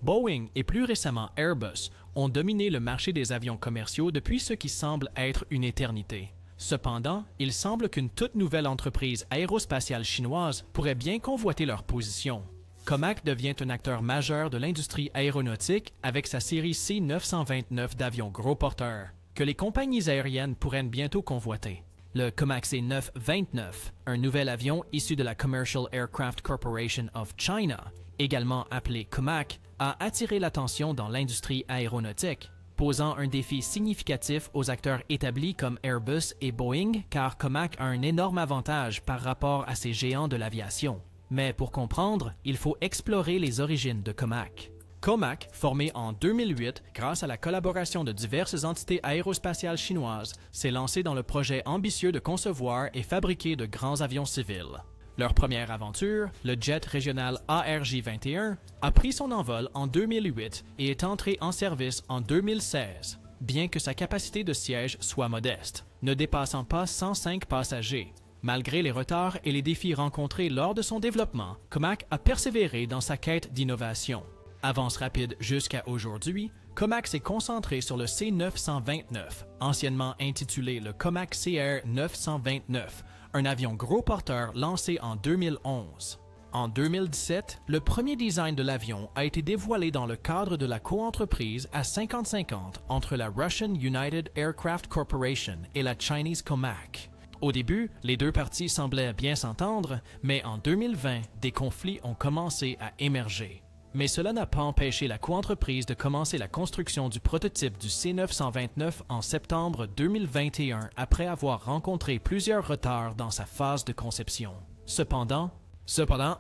Boeing et plus récemment Airbus ont dominé le marché des avions commerciaux depuis ce qui semble être une éternité. Cependant, il semble qu'une toute nouvelle entreprise aérospatiale chinoise pourrait bien convoiter leur position. Comac devient un acteur majeur de l'industrie aéronautique avec sa série C929 d'avions gros porteurs, que les compagnies aériennes pourraient bientôt convoiter. Le Comac C929, un nouvel avion issu de la Commercial Aircraft Corporation of China, également appelé Comac, a attiré l'attention dans l'industrie aéronautique, posant un défi significatif aux acteurs établis comme Airbus et Boeing car Comac a un énorme avantage par rapport à ces géants de l'aviation. Mais pour comprendre, il faut explorer les origines de Comac. Comac, formé en 2008 grâce à la collaboration de diverses entités aérospatiales chinoises, s'est lancé dans le projet ambitieux de concevoir et fabriquer de grands avions civils. Leur première aventure, le jet régional ARJ-21, a pris son envol en 2008 et est entré en service en 2016, bien que sa capacité de siège soit modeste, ne dépassant pas 105 passagers. Malgré les retards et les défis rencontrés lors de son développement, Comac a persévéré dans sa quête d'innovation. Avance rapide jusqu'à aujourd'hui, Comac s'est concentré sur le C929, anciennement intitulé le Comac CR 929, un avion gros porteur lancé en 2011. En 2017, le premier design de l'avion a été dévoilé dans le cadre de la coentreprise à 50-50 entre la Russian United Aircraft Corporation et la Chinese Comac. Au début, les deux parties semblaient bien s'entendre, mais en 2020, des conflits ont commencé à émerger. Mais cela n'a pas empêché la coentreprise de commencer la construction du prototype du C929 en septembre 2021 après avoir rencontré plusieurs retards dans sa phase de conception. Cependant,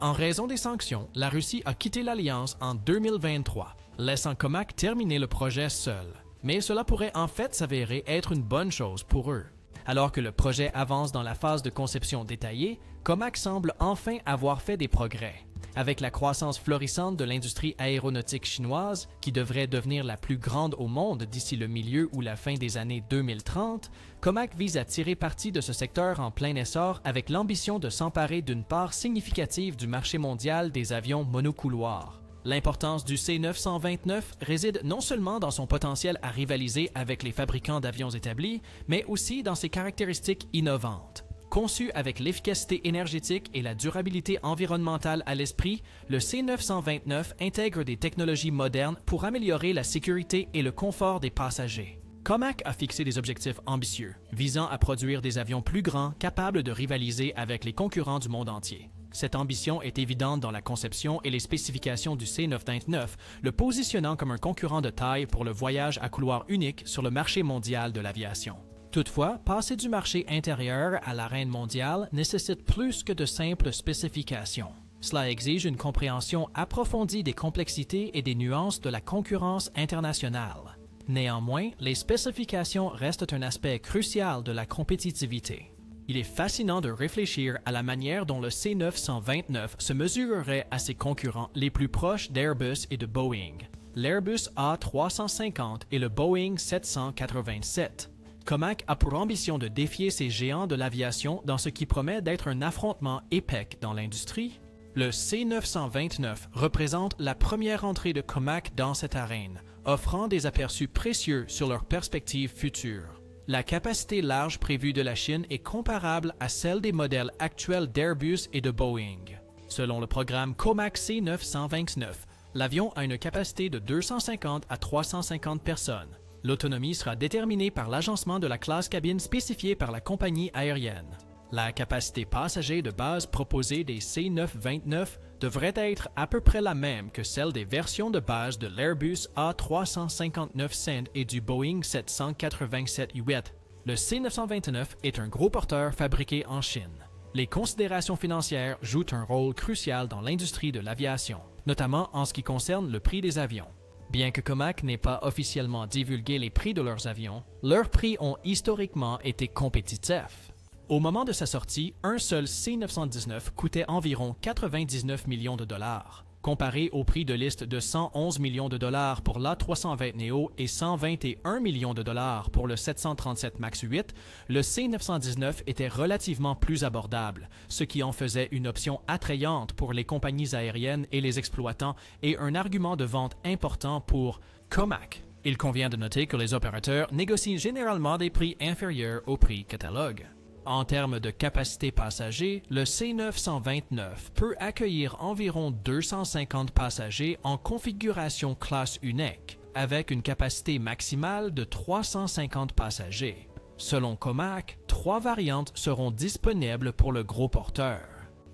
en raison des sanctions, la Russie a quitté l'Alliance en 2023, laissant Comac terminer le projet seul. Mais cela pourrait en fait s'avérer être une bonne chose pour eux. Alors que le projet avance dans la phase de conception détaillée, Comac semble enfin avoir fait des progrès. Avec la croissance florissante de l'industrie aéronautique chinoise, qui devrait devenir la plus grande au monde d'ici le milieu ou la fin des années 2030, Comac vise à tirer parti de ce secteur en plein essor avec l'ambition de s'emparer d'une part significative du marché mondial des avions monocouloirs. L'importance du C929 réside non seulement dans son potentiel à rivaliser avec les fabricants d'avions établis, mais aussi dans ses caractéristiques innovantes. Conçu avec l'efficacité énergétique et la durabilité environnementale à l'esprit, le C929 intègre des technologies modernes pour améliorer la sécurité et le confort des passagers. Comac a fixé des objectifs ambitieux, visant à produire des avions plus grands capables de rivaliser avec les concurrents du monde entier. Cette ambition est évidente dans la conception et les spécifications du C929, le positionnant comme un concurrent de taille pour le voyage à couloir unique sur le marché mondial de l'aviation. Toutefois, passer du marché intérieur à l'arène mondiale nécessite plus que de simples spécifications. Cela exige une compréhension approfondie des complexités et des nuances de la concurrence internationale. Néanmoins, les spécifications restent un aspect crucial de la compétitivité. Il est fascinant de réfléchir à la manière dont le C929 se mesurerait à ses concurrents les plus proches d'Airbus et de Boeing, l'Airbus A350 et le Boeing 787. Comac a pour ambition de défier ces géants de l'aviation dans ce qui promet d'être un affrontement épique dans l'industrie. Le C929 représente la première entrée de Comac dans cette arène, offrant des aperçus précieux sur leurs perspectives futures. La capacité large prévue de la Chine est comparable à celle des modèles actuels d'Airbus et de Boeing. Selon le programme Comac C929, l'avion a une capacité de 250 à 350 personnes. L'autonomie sera déterminée par l'agencement de la classe cabine spécifiée par la compagnie aérienne. La capacité passager de base proposée des C929 devrait être à peu près la même que celle des versions de base de l'Airbus A359 et du Boeing 787-8. Le C929 est un gros porteur fabriqué en Chine. Les considérations financières jouent un rôle crucial dans l'industrie de l'aviation, notamment en ce qui concerne le prix des avions. Bien que Comac n'ait pas officiellement divulgué les prix de leurs avions, leurs prix ont historiquement été compétitifs. Au moment de sa sortie, un seul C919 coûtait environ 99 millions de dollars. Comparé au prix de liste de 111 millions de dollars pour l'A320 Neo et 121 millions de dollars pour le 737 MAX 8, le C919 était relativement plus abordable, ce qui en faisait une option attrayante pour les compagnies aériennes et les exploitants et un argument de vente important pour Comac. Il convient de noter que les opérateurs négocient généralement des prix inférieurs au prix catalogue. En termes de capacité passager, le C929 peut accueillir environ 250 passagers en configuration classe unique, avec une capacité maximale de 350 passagers. Selon Comac, 3 variantes seront disponibles pour le gros porteur.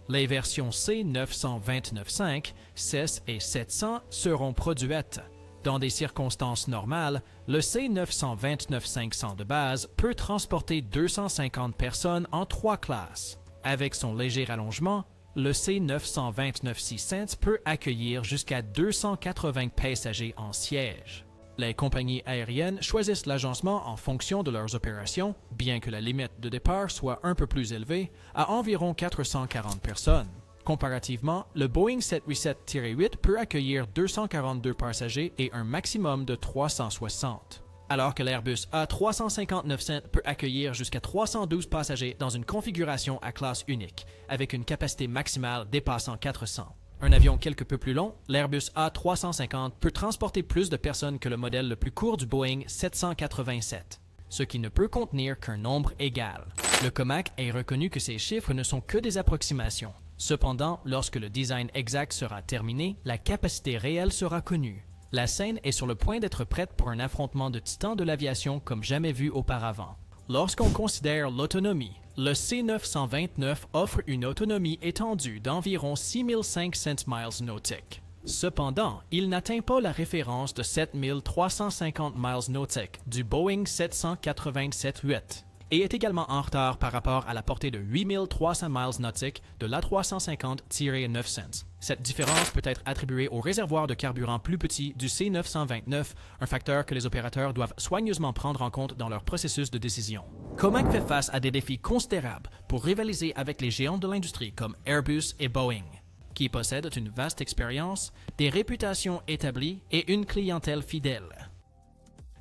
Les versions C929-5, 6 et 700 seront produites. Dans des circonstances normales, le C929-500 de base peut transporter 250 personnes en 3 classes. Avec son léger allongement, le C929-600 peut accueillir jusqu'à 280 passagers en siège. Les compagnies aériennes choisissent l'agencement en fonction de leurs opérations, bien que la limite de départ soit un peu plus élevée, à environ 440 personnes. Comparativement, le Boeing 787-8 peut accueillir 242 passagers et un maximum de 360, alors que l'Airbus A350-900 peut accueillir jusqu'à 312 passagers dans une configuration à classe unique, avec une capacité maximale dépassant 400. Un avion quelque peu plus long, l'Airbus A350 peut transporter plus de personnes que le modèle le plus court du Boeing 787, ce qui ne peut contenir qu'un nombre égal. Le Comac est reconnu que ces chiffres ne sont que des approximations. Cependant, lorsque le design exact sera terminé, la capacité réelle sera connue. La scène est sur le point d'être prête pour un affrontement de titans de l'aviation comme jamais vu auparavant. Lorsqu'on considère l'autonomie, le C929 offre une autonomie étendue d'environ 6500 miles nautiques. Cependant, il n'atteint pas la référence de 7350 miles nautiques du Boeing 787-8. Et est également en retard par rapport à la portée de 8300 miles nautiques de l'A350-900. Cette différence peut être attribuée au réservoir de carburant plus petit du C929, un facteur que les opérateurs doivent soigneusement prendre en compte dans leur processus de décision. Comac fait face à des défis considérables pour rivaliser avec les géants de l'industrie comme Airbus et Boeing, qui possèdent une vaste expérience, des réputations établies et une clientèle fidèle.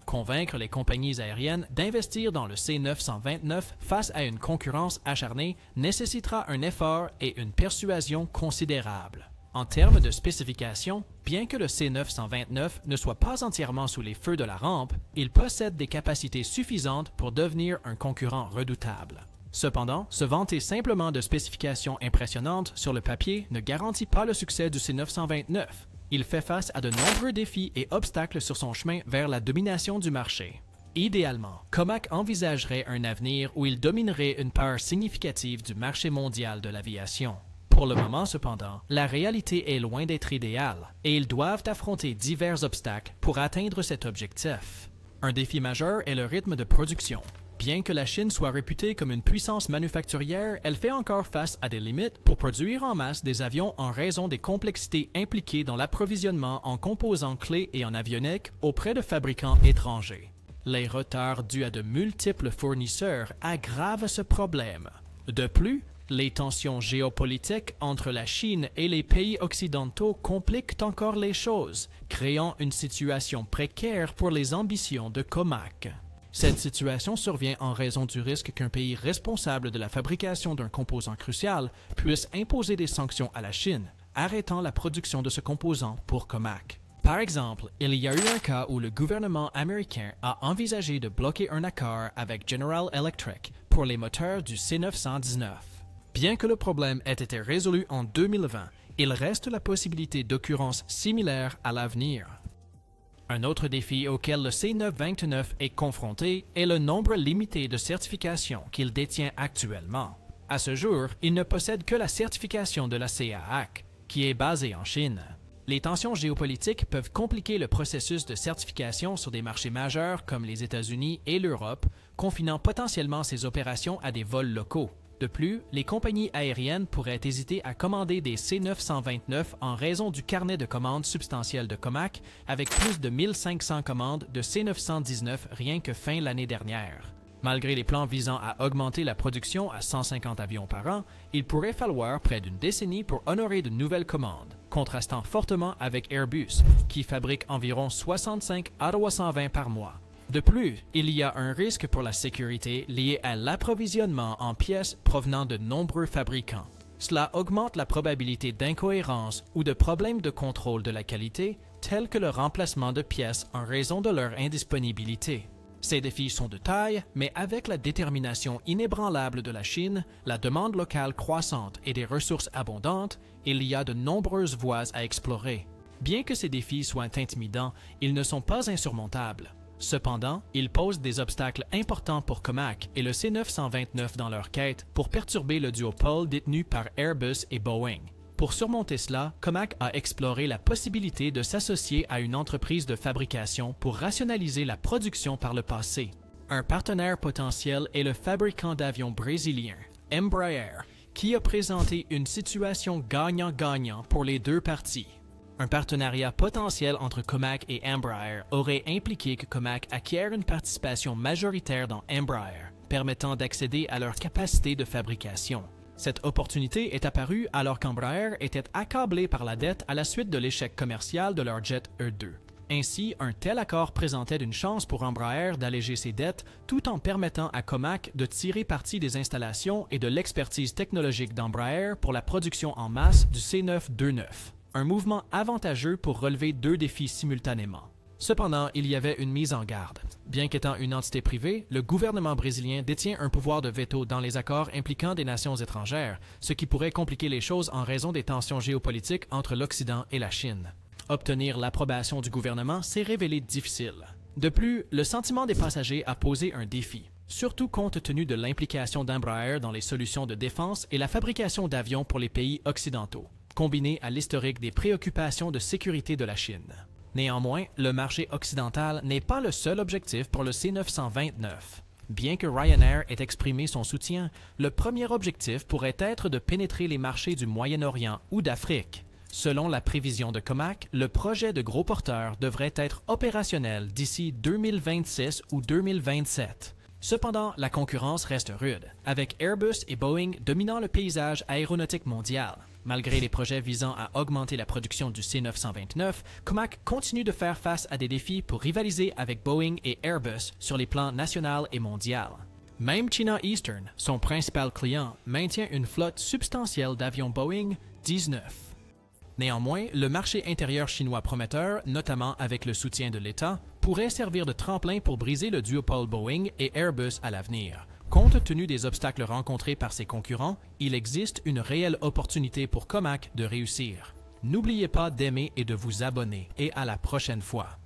Convaincre les compagnies aériennes d'investir dans le C929 face à une concurrence acharnée nécessitera un effort et une persuasion considérables. En termes de spécifications, bien que le C929 ne soit pas entièrement sous les feux de la rampe, il possède des capacités suffisantes pour devenir un concurrent redoutable. Cependant, se vanter simplement de spécifications impressionnantes sur le papier ne garantit pas le succès du C929. Il fait face à de nombreux défis et obstacles sur son chemin vers la domination du marché. Idéalement, Comac envisagerait un avenir où il dominerait une part significative du marché mondial de l'aviation. Pour le moment cependant, la réalité est loin d'être idéale et ils doivent affronter divers obstacles pour atteindre cet objectif. Un défi majeur est le rythme de production. Bien que la Chine soit réputée comme une puissance manufacturière, elle fait encore face à des limites pour produire en masse des avions en raison des complexités impliquées dans l'approvisionnement en composants clés et en avionique auprès de fabricants étrangers. Les retards dus à de multiples fournisseurs aggravent ce problème. De plus, les tensions géopolitiques entre la Chine et les pays occidentaux compliquent encore les choses, créant une situation précaire pour les ambitions de Comac. Cette situation survient en raison du risque qu'un pays responsable de la fabrication d'un composant crucial puisse imposer des sanctions à la Chine, arrêtant la production de ce composant pour Comac. Par exemple, il y a eu un cas où le gouvernement américain a envisagé de bloquer un accord avec General Electric pour les moteurs du C919. Bien que le problème ait été résolu en 2020, il reste la possibilité d'occurrences similaires à l'avenir. Un autre défi auquel le C929 est confronté est le nombre limité de certifications qu'il détient actuellement. À ce jour, il ne possède que la certification de la CAAC, qui est basée en Chine. Les tensions géopolitiques peuvent compliquer le processus de certification sur des marchés majeurs comme les États-Unis et l'Europe, confinant potentiellement ces opérations à des vols locaux. De plus, les compagnies aériennes pourraient hésiter à commander des C929 en raison du carnet de commandes substantiel de Comac, avec plus de 1500 commandes de C919 rien que fin l'année dernière. Malgré les plans visant à augmenter la production à 150 avions par an, il pourrait falloir près d'une décennie pour honorer de nouvelles commandes. contrastant fortement avec Airbus, qui fabrique environ 65 A320 par mois. De plus, il y a un risque pour la sécurité lié à l'approvisionnement en pièces provenant de nombreux fabricants. Cela augmente la probabilité d'incohérence ou de problèmes de contrôle de la qualité, tels que le remplacement de pièces en raison de leur indisponibilité. Ces défis sont de taille, mais avec la détermination inébranlable de la Chine, la demande locale croissante et des ressources abondantes, il y a de nombreuses voies à explorer. Bien que ces défis soient intimidants, ils ne sont pas insurmontables. Cependant, ils posent des obstacles importants pour Comac et le C929 dans leur quête pour perturber le duopole détenu par Airbus et Boeing. Pour surmonter cela, Comac a exploré la possibilité de s'associer à une entreprise de fabrication pour rationaliser la production par le passé. Un partenaire potentiel est le fabricant d'avions brésilien, Embraer, qui a présenté une situation gagnant-gagnant pour les deux parties. Un partenariat potentiel entre Comac et Embraer aurait impliqué que Comac acquiert une participation majoritaire dans Embraer, permettant d'accéder à leur capacité de fabrication. Cette opportunité est apparue alors qu'Embraer était accablé par la dette à la suite de l'échec commercial de leur jet E2. Ainsi, un tel accord présentait une chance pour Embraer d'alléger ses dettes tout en permettant à Comac de tirer parti des installations et de l'expertise technologique d'Embraer pour la production en masse du C929. Un mouvement avantageux pour relever deux défis simultanément. Cependant, il y avait une mise en garde. Bien qu'étant une entité privée, le gouvernement brésilien détient un pouvoir de veto dans les accords impliquant des nations étrangères, ce qui pourrait compliquer les choses en raison des tensions géopolitiques entre l'Occident et la Chine. Obtenir l'approbation du gouvernement s'est révélé difficile. De plus, le sentiment des passagers a posé un défi, surtout compte tenu de l'implication d'Embraer dans les solutions de défense et la fabrication d'avions pour les pays occidentaux, combiné à l'historique des préoccupations de sécurité de la Chine. Néanmoins, le marché occidental n'est pas le seul objectif pour le C929. Bien que Ryanair ait exprimé son soutien, le premier objectif pourrait être de pénétrer les marchés du Moyen-Orient ou d'Afrique. Selon la prévision de Comac, le projet de gros porteur devrait être opérationnel d'ici 2026 ou 2027. Cependant, la concurrence reste rude, avec Airbus et Boeing dominant le paysage aéronautique mondial. Malgré les projets visant à augmenter la production du C929, Comac continue de faire face à des défis pour rivaliser avec Boeing et Airbus sur les plans national et mondial. Même China Eastern, son principal client, maintient une flotte substantielle d'avions Boeing 19. Néanmoins, le marché intérieur chinois prometteur, notamment avec le soutien de l'État, pourrait servir de tremplin pour briser le duopole Boeing et Airbus à l'avenir. Compte tenu des obstacles rencontrés par ses concurrents, il existe une réelle opportunité pour Comac de réussir. N'oubliez pas d'aimer et de vous abonner, et à la prochaine fois.